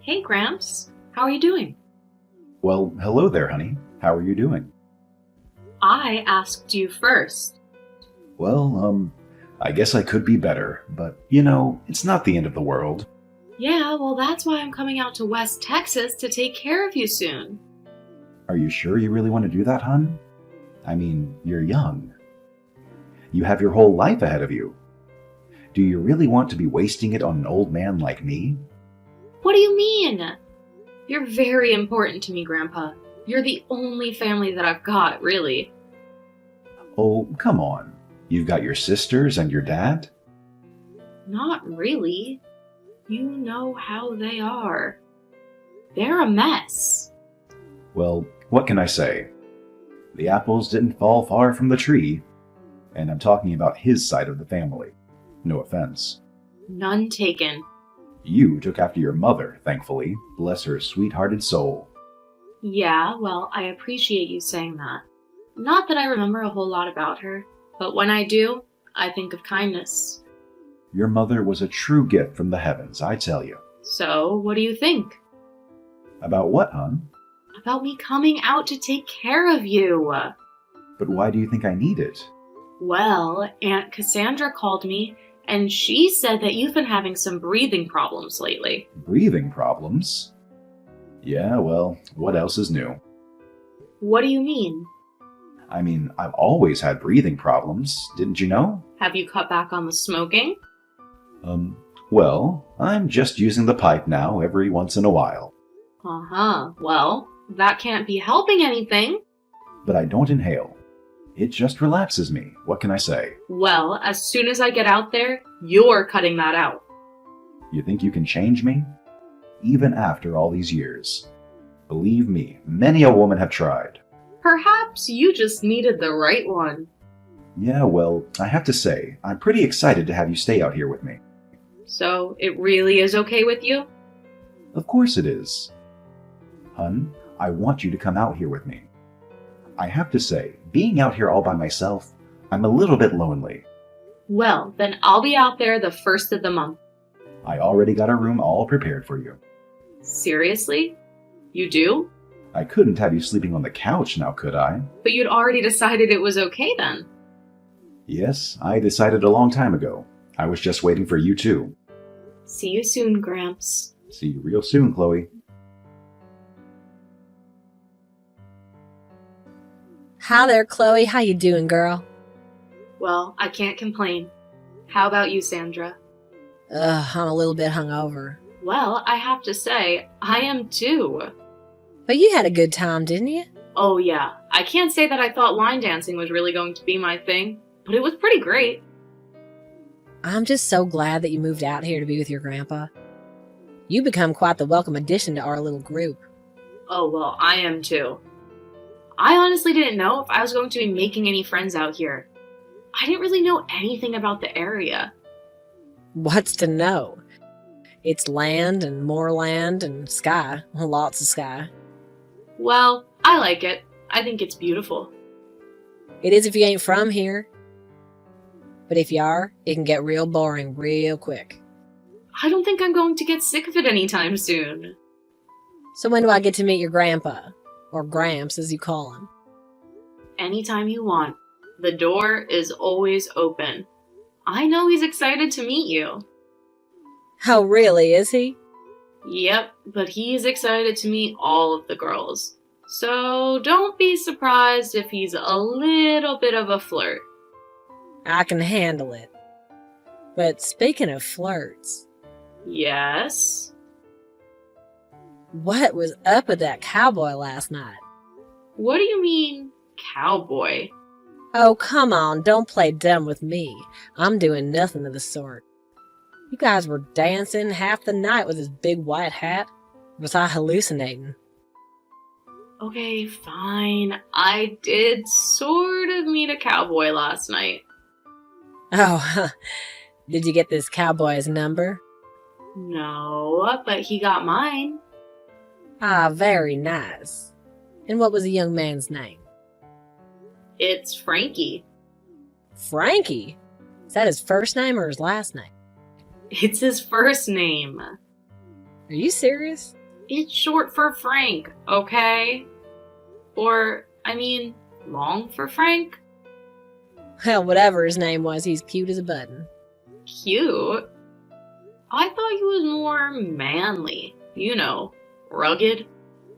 Hey, Gramps. How are you doing? Well, hello there, honey. How are you doing? I asked you first. Well, I guess I could be better, but it's not the end of the world. Yeah, well, that's why I'm coming out to West Texas to take care of you soon. Are you sure you really want to do that, hon? I mean, you're young. You have your whole life ahead of you. Do you really want to be wasting it on an old man like me? What do you mean? You're very important to me, Grandpa. You're the only family that I've got, really. Oh, come on. You've got your sisters and your dad? Not really. You know how they are. They're a mess. Well, what can I say? The apples didn't fall far from the tree. And I'm talking about his side of the family. No offense. None taken. You took after your mother, thankfully. Bless her sweet-hearted soul. Yeah, well, I appreciate you saying that. Not that I remember a whole lot about her, but when I do, I think of kindness. Your mother was a true gift from the heavens, I tell you. So, what do you think? About what, hon? About me coming out to take care of you. But why do you think I need it? Well, Aunt Cassandra called me, and she said that you've been having some breathing problems lately. Breathing problems? Yeah, well, what else is new? What do you mean? I mean, I've always had breathing problems, didn't you know? Have you cut back on the smoking? Well, I'm just using the pipe now every once in a while. Well, that can't be helping anything. But I don't inhale. It just relaxes me. What can I say? Well, as soon as I get out there, you're cutting that out. You think you can change me? Even after all these years. Believe me, many a woman have tried. Perhaps you just needed the right one. Yeah, well, I have to say, I'm pretty excited to have you stay out here with me. So, it really is okay with you? Of course it is. Hun, I want you to come out here with me. I have to say, being out here all by myself, I'm a little bit lonely. Well, then I'll be out there the first of the month. I already got a room all prepared for you. Seriously? You do? I couldn't have you sleeping on the couch now, could I? But you'd already decided it was okay then. Yes, I decided a long time ago. I was just waiting for you too. See you soon, Gramps. See you real soon, Chloe. Hi there, Chloe. How you doing, girl? Well, I can't complain. How about you, Sandra? I'm a little bit hungover. Well, I have to say, I am too. But you had a good time, didn't you? Oh yeah, I can't say that I thought line dancing was really going to be my thing, but it was pretty great. I'm just so glad that you moved out here to be with your grandpa. You become quite the welcome addition to our little group. Oh well, I am too. I honestly didn't know if I was going to be making any friends out here. I didn't really know anything about the area. What's to know? It's land and more land and sky. Lots of sky. Well, I like it. I think it's beautiful. It is if you ain't from here. But if you are, it can get real boring real quick. I don't think I'm going to get sick of it anytime soon. So when do I get to meet your grandpa? Or Gramps, as you call him. Anytime you want. The door is always open. I know he's excited to meet you. Oh, really, is he? Yep, but he's excited to meet all of the girls. So don't be surprised if he's a little bit of a flirt. I can handle it. But speaking of flirts, Yes? what was up with that cowboy last night? What do you mean, cowboy? Oh, come on, don't play dumb with me. I'm doing nothing of the sort. You guys were dancing half the night with his big white hat. Was I hallucinating? Okay, fine. I did sort of meet a cowboy last night. Oh, did you get this cowboy's number? No, but he got mine. Ah, very nice. And what was the young man's name? It's Frankie. Frankie? Is that his first name or his last name? It's his first name. Are you serious? It's short for Frank, okay? Or, I mean, long for Frank? Well, whatever his name was, he's cute as a button. Cute? I thought he was more manly. You know, rugged.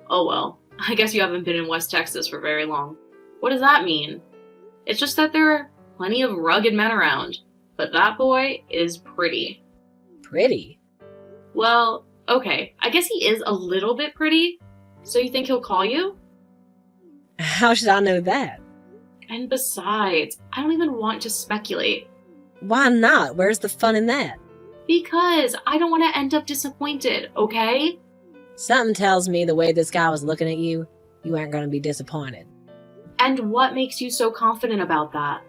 Oh well, I guess you haven't been in West Texas for very long. What does that mean? It's just that there are plenty of rugged men around, but that boy is pretty. Pretty? Well, okay, I guess he is a little bit pretty. So you think he'll call you? How should I know that? And besides, I don't even want to speculate. Why not? Where's the fun in that? Because I don't want to end up disappointed, okay? Something tells me the way this guy was looking at you, you aren't going to be disappointed. And what makes you so confident about that?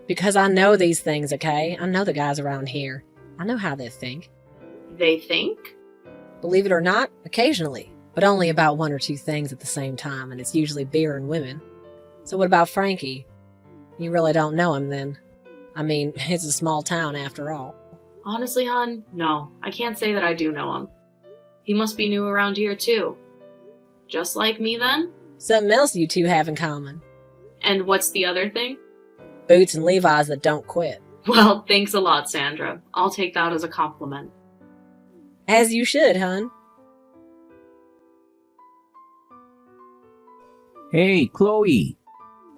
Because I know these things, okay? I know the guys around here. I know how they think. They think? Believe it or not, occasionally. But only about one or two things at the same time, and it's usually beer and women. So what about Frankie? You really don't know him then. I mean, it's a small town after all. Honestly, hon, no. I can't say that I do know him. He must be new around here, too. Just like me, then? Something else you two have in common. And what's the other thing? Boots and Levi's that don't quit. Well, thanks a lot, Sandra. I'll take that as a compliment. As you should, hun. Hey, Chloe.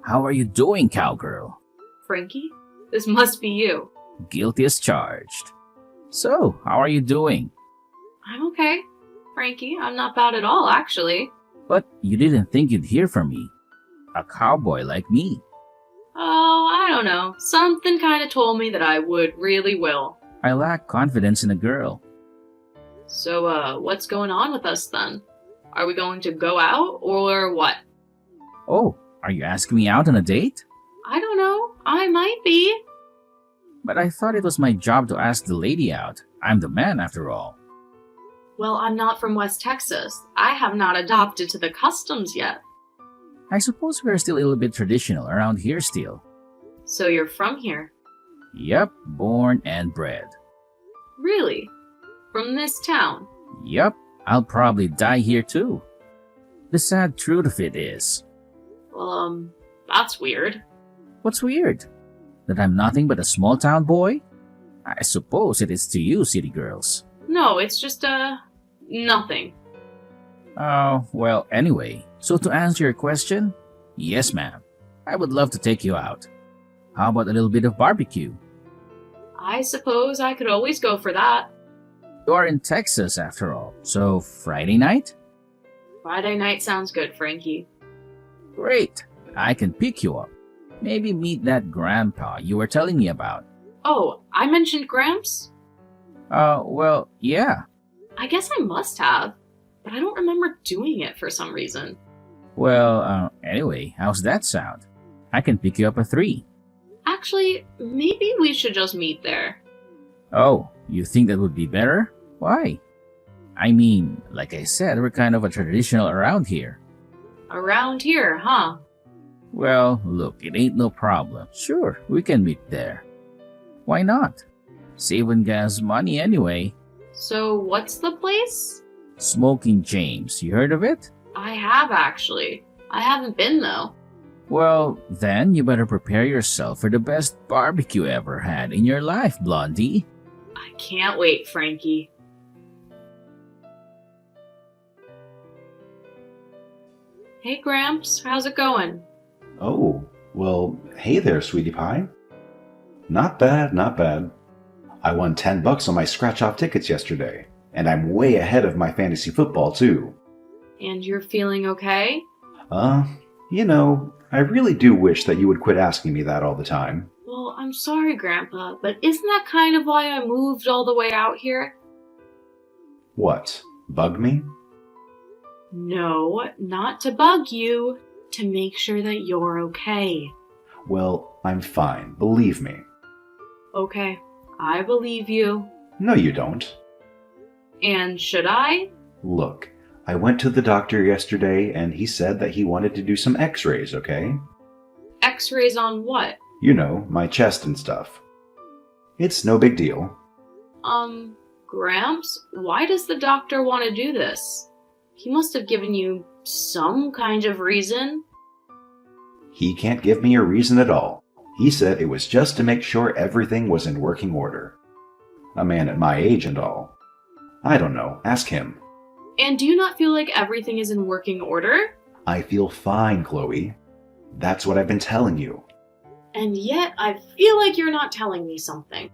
How are you doing, cowgirl? Frankie? This must be you. Guilty as charged. So, how are you doing? I'm okay. Frankie, I'm not bad at all, actually. But you didn't think you'd hear from me. A cowboy like me. Oh, I don't know. Something kind of told me that I would really will. I lack confidence in a girl. So, what's going on with us then? Are we going to go out, or what? Oh, are you asking me out on a date? I don't know. I might be. But I thought it was my job to ask the lady out. I'm the man, after all. Well, I'm not from West Texas. I have not adopted to the customs yet. I suppose we're still a little bit traditional around here still. So you're from here? Yep, born and bred. Really? From this town? Yep, I'll probably die here too. The sad truth of it is... Well, that's weird. What's weird? That I'm nothing but a small town boy? I suppose it is to you, city girls. No, it's just, nothing. Oh, well, anyway, so to answer your question, yes, ma'am. I would love to take you out. How about a little bit of barbecue? I suppose I could always go for that. You are in Texas, after all, so Friday night? Friday night sounds good, Frankie. Great, I can pick you up. Maybe meet that grandpa you were telling me about. Oh, I mentioned Gramps? Well, yeah. I guess I must have, but I don't remember doing it for some reason. Well, anyway, how's that sound? I can pick you up at 3. Actually, maybe we should just meet there. Oh, you think that would be better? Why? I mean, like I said, we're kind of a traditional around here. Around here, huh? Well, look, it ain't no problem. Sure, we can meet there. Why not? Saving gas money anyway. So, what's the place? Smoking James, you heard of it? I have, actually. I haven't been, though. Well, then you better prepare yourself for the best barbecue ever had in your life, Blondie. I can't wait, Frankie. Hey, Gramps, how's it going? Oh, well, hey there, sweetie pie. Not bad, not bad. I won $10 on my scratch-off tickets yesterday, and I'm way ahead of my fantasy football, too. And you're feeling okay? I really do wish that you would quit asking me that all the time. Well, I'm sorry, Grandpa, but isn't that kind of why I moved all the way out here? What, bug me? No, not to bug you. To make sure that you're okay. Well, I'm fine, believe me. Okay, I believe you. No, you don't. And should I? Look, I went to the doctor yesterday and he said that he wanted to do some x-rays, okay? X-rays on what? You know, my chest and stuff. It's no big deal. Gramps, why does the doctor want to do this? He must have given you some kind of reason. He can't give me a reason at all. He said it was just to make sure everything was in working order. A man at my age and all. I don't know, ask him. And do you not feel like everything is in working order? I feel fine, Chloe. That's what I've been telling you. And yet, I feel like you're not telling me something.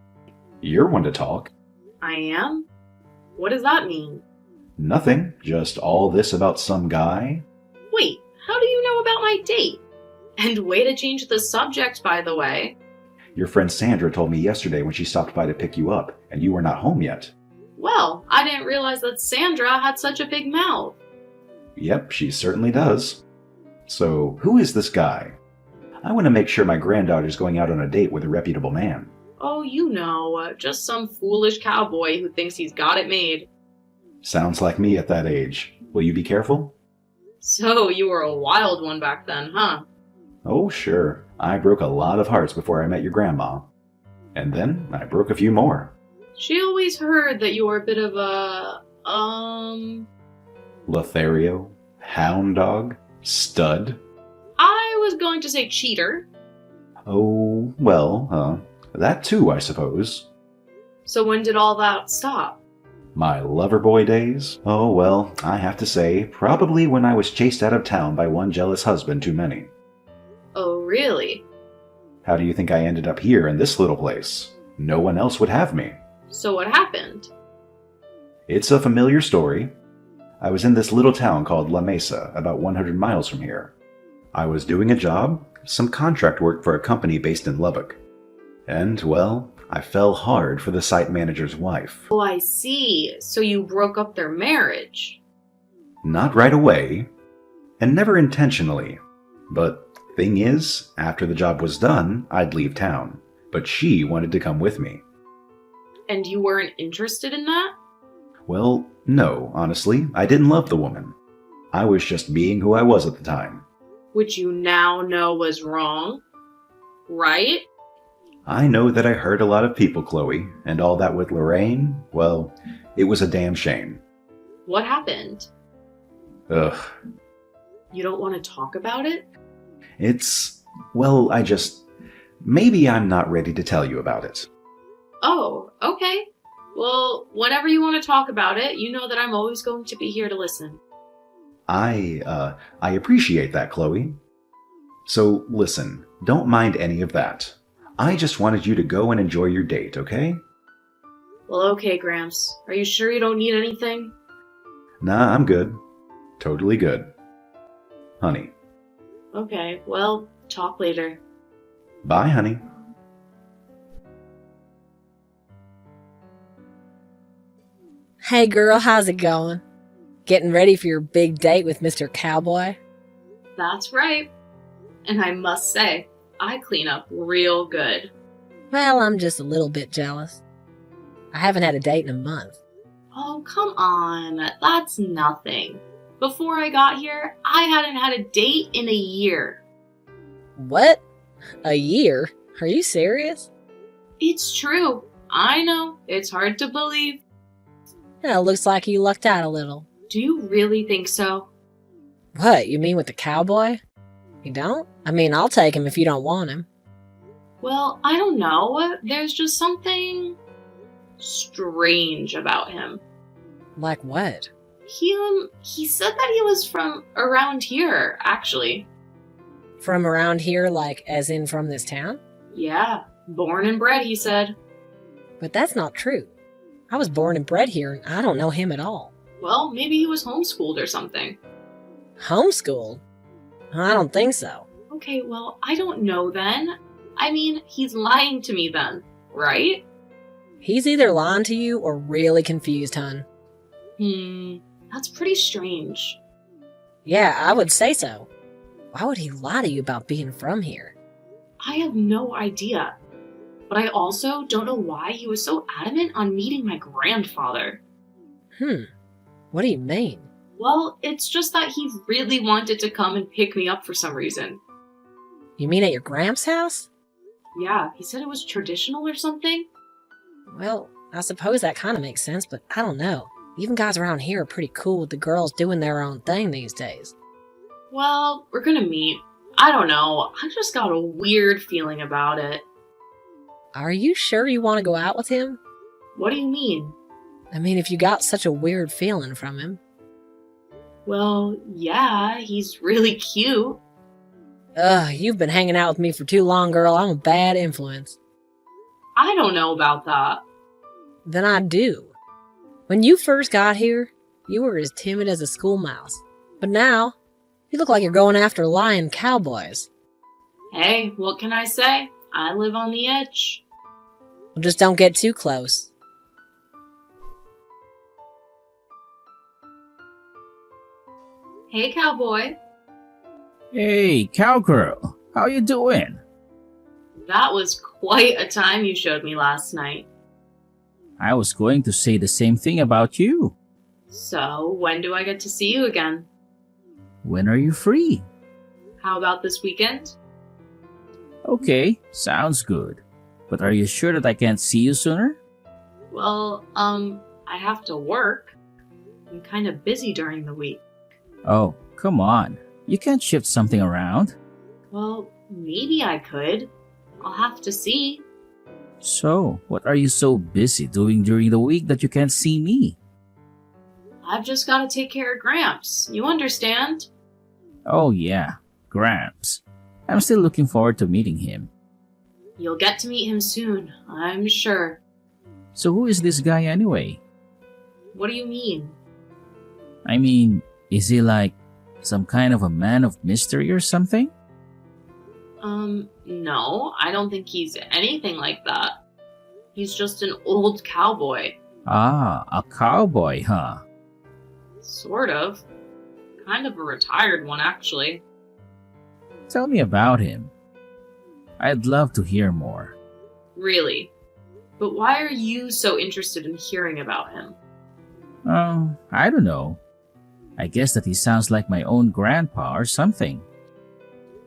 You're one to talk. I am? What does that mean? Nothing, just all this about some guy. Wait, how do you know about my date? And way to change the subject, by the way. Your friend Sandra told me yesterday when she stopped by to pick you up, and you were not home yet. Well, I didn't realize that Sandra had such a big mouth. Yep, she certainly does. So, who is this guy? I want to make sure my granddaughter's going out on a date with a reputable man. Oh, you know, just some foolish cowboy who thinks he's got it made. Sounds like me at that age. Will you be careful? So, you were a wild one back then, huh? Oh, sure. I broke a lot of hearts before I met your grandma. And then I broke a few more. She always heard that you were a bit of a, Lothario? Hound dog? Stud? I was going to say cheater. Oh, well, that too, I suppose. So when did all that stop? My lover boy days? Oh, well, I have to say, probably when I was chased out of town by one jealous husband too many. Oh, really? How do you think I ended up here in this little place? No one else would have me. So what happened? It's a familiar story. I was in this little town called La Mesa, about 100 miles from here. I was doing a job, some contract work for a company based in Lubbock. And, well, I fell hard for the site manager's wife. Oh, I see. So you broke up their marriage. Not right away, and never intentionally. But thing is, after the job was done, I'd leave town. But she wanted to come with me. And you weren't interested in that? Well, no, honestly, I didn't love the woman. I was just being who I was at the time. Which you now know was wrong, right? I know that I hurt a lot of people, Chloe, and all that with Lorraine, well, it was a damn shame. What happened? Ugh. You don't want to talk about it? Well, maybe I'm not ready to tell you about it. Oh, okay. Well, whenever you want to talk about it, you know that I'm always going to be here to listen. I appreciate that, Chloe. So, listen, don't mind any of that. I just wanted you to go and enjoy your date, okay? Well, okay, Gramps. Are you sure you don't need anything? Nah, I'm good. Totally good. Honey. Okay, well, talk later. Bye, honey. Hey girl, how's it going? Getting ready for your big date with Mr. Cowboy? That's right. And I must say, I clean up real good. Well, I'm just a little bit jealous. I haven't had a date in a month. Oh, come on. That's nothing. Before I got here, I hadn't had a date in a year. What? A year? Are you serious? It's true. I know. It's hard to believe. Yeah, looks like you lucked out a little. Do you really think so? What, you mean with the cowboy? You don't? I mean, I'll take him if you don't want him. Well, I don't know. There's just something strange about him. Like what? He said that he was from around here, actually. From around here, like as in from this town? Yeah, born and bred, he said. But that's not true. I was born and bred here, and I don't know him at all. Well, maybe he was homeschooled or something. Homeschooled? I don't think so. Okay, well, I don't know then. I mean, he's lying to me then, right? He's either lying to you or really confused, hun. That's pretty strange. Yeah, I would say so. Why would he lie to you about being from here? I have no idea. But I also don't know why he was so adamant on meeting my grandfather. What do you mean? Well, it's just that he really wanted to come and pick me up for some reason. You mean at your Gramps' house? Yeah, he said it was traditional or something. Well, I suppose that kind of makes sense, but I don't know. Even guys around here are pretty cool with the girls doing their own thing these days. Well, we're gonna meet. I don't know. I just got a weird feeling about it. Are you sure you want to go out with him? What do you mean? I mean, if you got such a weird feeling from him. Well, yeah, he's really cute. Ugh, you've been hanging out with me for too long, girl. I'm a bad influence. I don't know about that. Then I do. When you first got here, you were as timid as a school mouse. But now, you look like you're going after lion cowboys. Hey, what can I say? I live on the edge. Well, just don't get too close. Hey, cowboy. Hey, cowgirl, how you doing? That was quite a time you showed me last night. I was going to say the same thing about you. So, when do I get to see you again? When are you free? How about this weekend? Okay, sounds good. But are you sure that I can't see you sooner? Well, I have to work. I'm kind of busy during the week. Oh, come on. You can't shift something around. Well, maybe I could. I'll have to see. So, what are you so busy doing during the week that you can't see me? I've just got to take care of Gramps. You understand? Oh yeah, Gramps. I'm still looking forward to meeting him. You'll get to meet him soon, I'm sure. So who is this guy anyway? What do you mean? I mean, is he like some kind of a man of mystery or something? No, I don't think he's anything like that. He's just an old cowboy. Ah, a cowboy, huh? Sort of. Kind of a retired one, actually. Tell me about him. I'd love to hear more. Really. But why are you so interested in hearing about him? Oh, I don't know. I guess that he sounds like my own grandpa or something.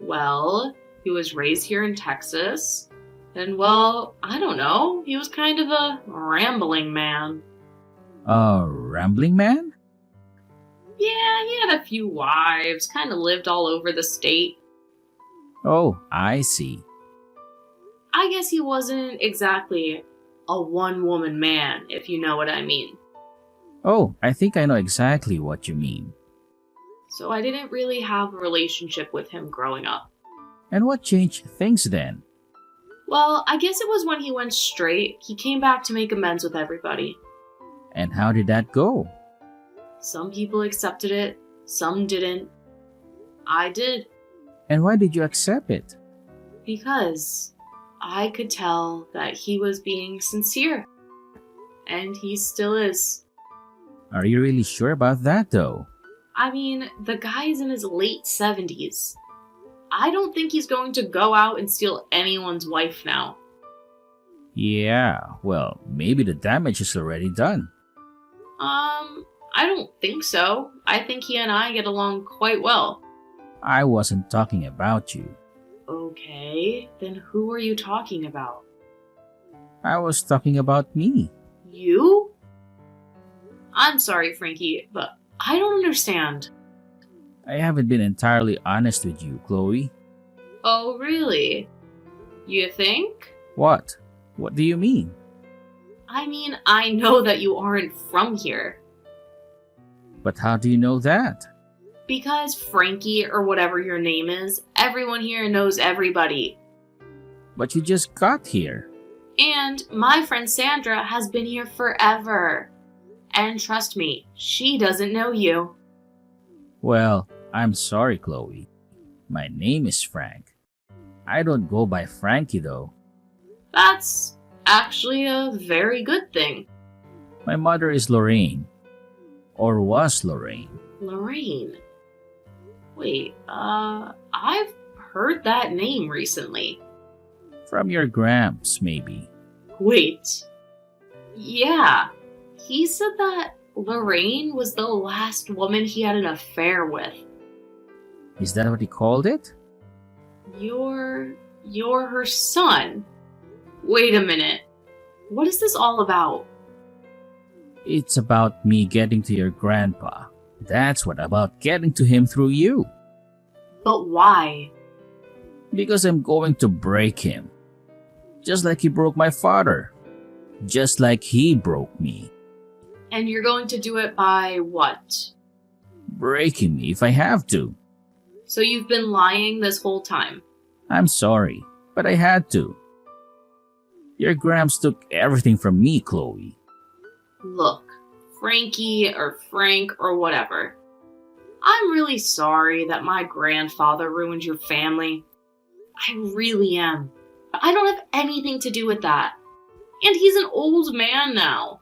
Well, he was raised here in Texas. And, well, I don't know. He was kind of a rambling man. A rambling man? Yeah, he had a few wives, kind of lived all over the state. Oh, I see. I guess he wasn't exactly a one-woman man, if you know what I mean. Oh, I think I know exactly what you mean. So I didn't really have a relationship with him growing up. And what changed things then? Well, I guess it was when he went straight, he came back to make amends with everybody. And how did that go? Some people accepted it, some didn't. I did. And why did you accept it? Because I could tell that he was being sincere. And he still is. Are you really sure about that though? I mean, the guy's in his late 70s. I don't think he's going to go out and steal anyone's wife now. Yeah, well, maybe the damage is already done. I don't think so. I think he and I get along quite well. I wasn't talking about you. Okay, then who are you talking about? I was talking about me. You? I'm sorry, Frankie, but I don't understand. I haven't been entirely honest with you, Chloe. Oh, really? You think? What? What do you mean? I mean, I know that you aren't from here. But how do you know that? Because Frankie, or whatever your name is, everyone here knows everybody. But you just got here. And my friend Sandra has been here forever. And trust me, she doesn't know you. Well, I'm sorry, Chloe. My name is Frank. I don't go by Frankie, though. That's actually a very good thing. My mother is Lorraine. Or was Lorraine. Lorraine. Wait, I've heard that name recently. From your Gramps, maybe. Wait. Yeah. He said that Lorraine was the last woman he had an affair with. Is that what he called it? You're her son. Wait a minute. What is this all about? It's about me getting to your grandpa. That's what about getting to him through you. But why? Because I'm going to break him. Just like he broke my father. Just like he broke me. And you're going to do it by what? Breaking me if I have to. So you've been lying this whole time. I'm sorry, but I had to. Your Gramps took everything from me, Chloe. Look, Frankie or Frank or whatever. I'm really sorry that my grandfather ruined your family. I really am. But I don't have anything to do with that. And he's an old man now.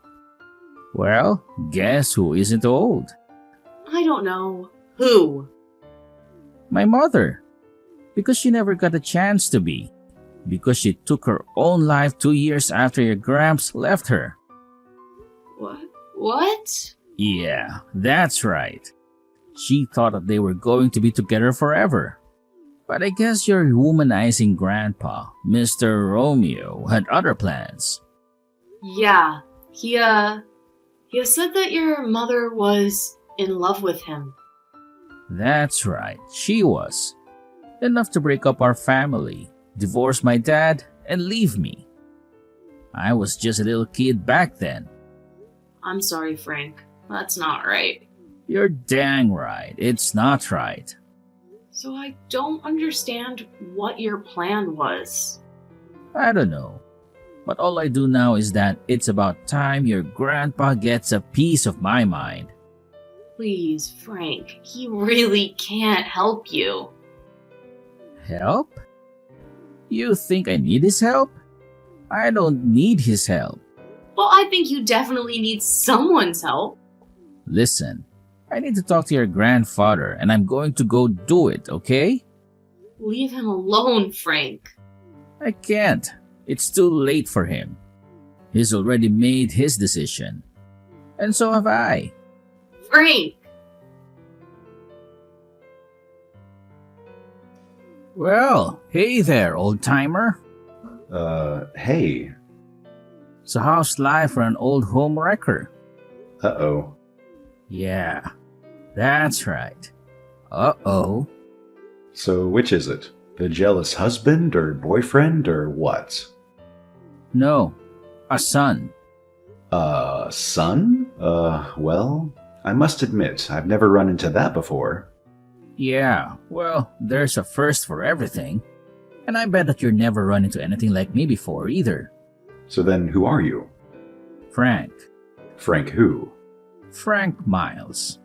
Well, guess who isn't old? I don't know. Who? My mother. Because she never got a chance to be. Because she took her own life 2 years after your Gramps left her. What? Yeah, that's right. She thought that they were going to be together forever. But I guess your womanizing grandpa, Mr. Romeo, had other plans. Yeah, he said that your mother was in love with him. That's right, she was. Enough to break up our family, divorce my dad, and leave me. I was just a little kid back then. I'm sorry, Frank. That's not right. You're dang right, it's not right. So I don't understand what your plan was. I don't know. But all I do now is that it's about time your grandpa gets a piece of my mind. Please, Frank, he really can't help you. Help? You think I need his help? I don't need his help. Well, I think you definitely need someone's help. Listen, I need to talk to your grandfather and I'm going to go do it, okay? Leave him alone, Frank. I can't. It's too late for him. He's already made his decision. And so have I. Frank! Well, hey there, old-timer. Hey. So how's life for an old home wrecker? Uh-oh. Yeah, that's right. Uh-oh. So which is it? The jealous husband or boyfriend or what? No, a son. Son? Well, I must admit, I've never run into that before. Yeah, well, there's a first for everything. And I bet that you've never run into anything like me before either. So then who are you? Frank. Frank who? Frank Miles.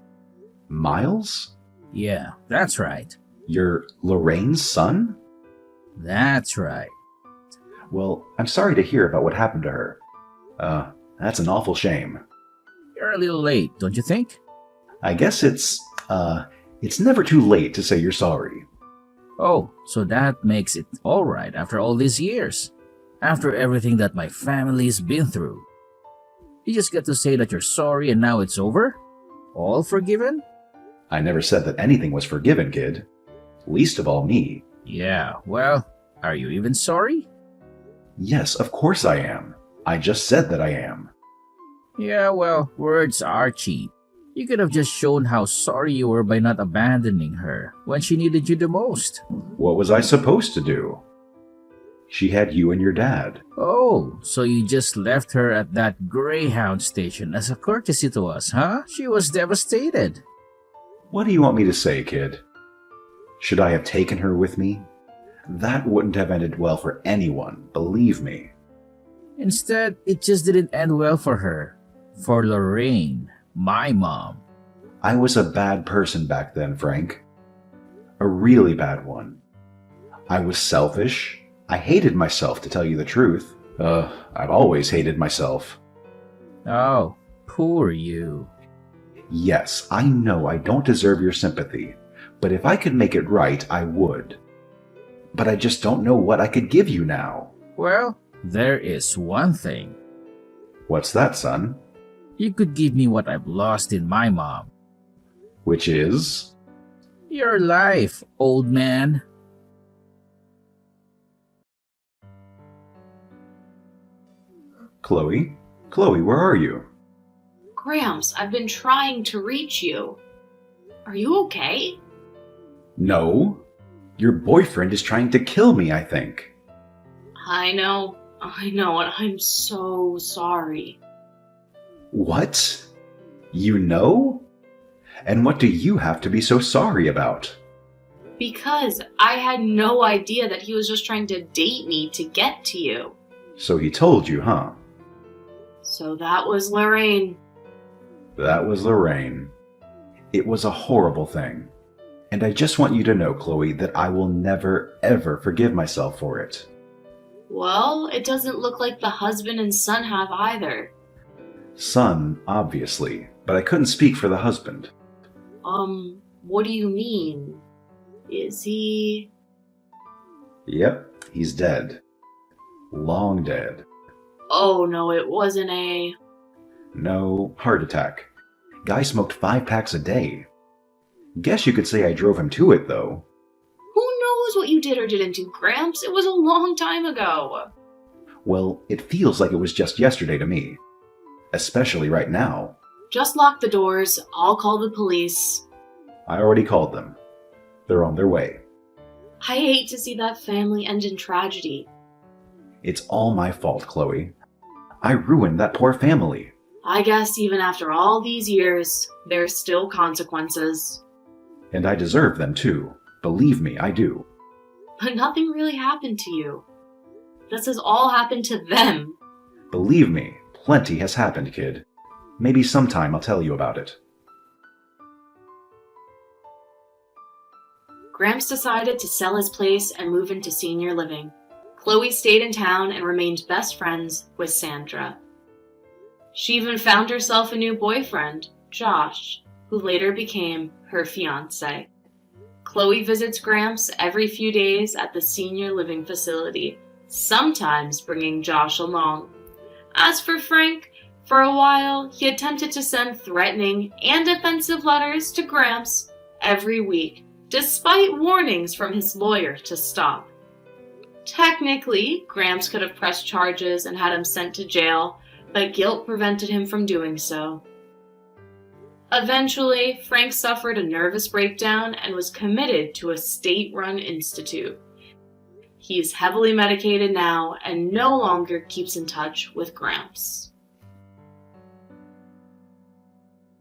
Miles? Yeah, that's right. You're Lorraine's son? That's right. Well, I'm sorry to hear about what happened to her. That's an awful shame. You're a little late, don't you think? I guess it's never too late to say you're sorry. Oh, so that makes it alright after all these years. After everything that my family's been through. You just get to say that you're sorry and now it's over? All forgiven? I never said that anything was forgiven, kid. Least of all me. Yeah, well, are you even sorry? Yes, of course I am. I just said that I am. Yeah, well, words are cheap. You could have just shown how sorry you were by not abandoning her when she needed you the most. What was I supposed to do? She had you and your dad. Oh, so you just left her at that Greyhound station as a courtesy to us, huh? She was devastated. What do you want me to say, kid? Should I have taken her with me? That wouldn't have ended well for anyone, believe me. Instead, it just didn't end well for her. For Lorraine, my mom. I was a bad person back then, Frank. A really bad one. I was selfish. I hated myself, to tell you the truth. I've always hated myself. Oh, poor you. Yes, I know I don't deserve your sympathy, but if I could make it right, I would. But I just don't know what I could give you now. Well, there is one thing. What's that, son? You could give me what I've lost in my mom. Which is? Your life, old man. Chloe? Chloe, where are you? Gramps, I've been trying to reach you. Are you okay? No. Your boyfriend is trying to kill me, I think. I know, and I'm so sorry. What? You know? And what do you have to be so sorry about? Because I had no idea that he was just trying to date me to get to you. So he told you, huh? So that was Lorraine. That was Lorraine. It was a horrible thing. And I just want you to know, Chloe, that I will never, ever forgive myself for it. Well, it doesn't look like the husband and son have either. Son, obviously, but I couldn't speak for the husband. What do you mean? Is he... Yep, he's dead. Long dead. Oh no, it wasn't a... No, heart attack. Guy smoked 5 packs a day. Guess you could say I drove him to it, though. Who knows what you did or didn't do, Gramps? It was a long time ago. Well, it feels like it was just yesterday to me. Especially right now. Just lock the doors. I'll call the police. I already called them. They're on their way. I hate to see that family end in tragedy. It's all my fault, Chloe. I ruined that poor family. I guess even after all these years, there's still consequences. And I deserve them too. Believe me, I do. But nothing really happened to you. This has all happened to them. Believe me, plenty has happened, kid. Maybe sometime I'll tell you about it. Gramps decided to sell his place and move into senior living. Chloe stayed in town and remained best friends with Sandra. She even found herself a new boyfriend, Josh, who later became her fiancé. Chloe visits Gramps every few days at the senior living facility, sometimes bringing Josh along. As for Frank, for a while he attempted to send threatening and offensive letters to Gramps every week, despite warnings from his lawyer to stop. Technically, Gramps could have pressed charges and had him sent to jail, but guilt prevented him from doing so. Eventually, Frank suffered a nervous breakdown and was committed to a state-run institute. He is heavily medicated now and no longer keeps in touch with Gramps.